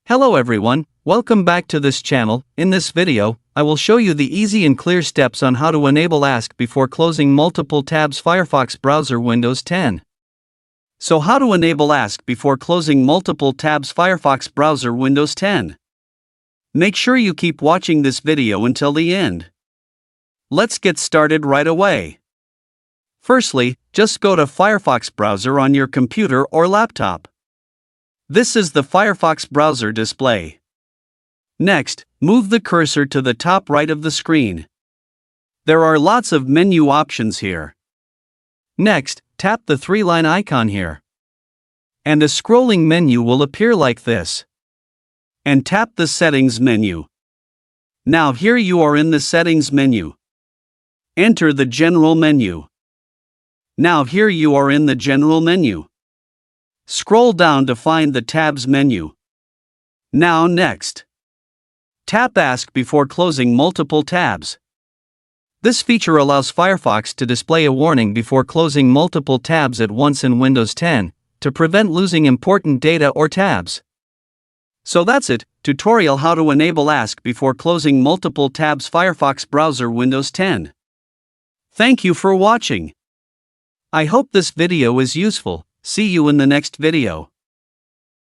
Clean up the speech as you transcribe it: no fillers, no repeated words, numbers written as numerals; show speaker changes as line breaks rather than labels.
Hello everyone, welcome back to this channel. In this video, I will show you the easy and clear steps on how to enable Ask before closing multiple tabs Firefox browser Windows 10. So how to enable Ask before closing multiple tabs Firefox browser Windows 10? Make sure you keep watching this video until the end. Let's get started right away. Firstly, just go to Firefox browser on your computer or laptop. This is the Firefox browser display. Next, move the cursor to the top right of the screen. There are lots of menu options here. Next, tap the three-line icon here. And a scrolling menu will appear like this. And tap the Settings menu. Now here you are in the Settings menu. Enter the General menu. Now here you are in the General menu. Scroll down to find the Tabs menu. Now next. Tap Ask before closing multiple tabs. This feature allows Firefox to display a warning before closing multiple tabs at once in Windows 10, to prevent losing important data or tabs. So that's it, tutorial how to enable Ask before closing multiple tabs Firefox browser Windows 10. Thank you for watching. I hope this video is useful. See you in the next video.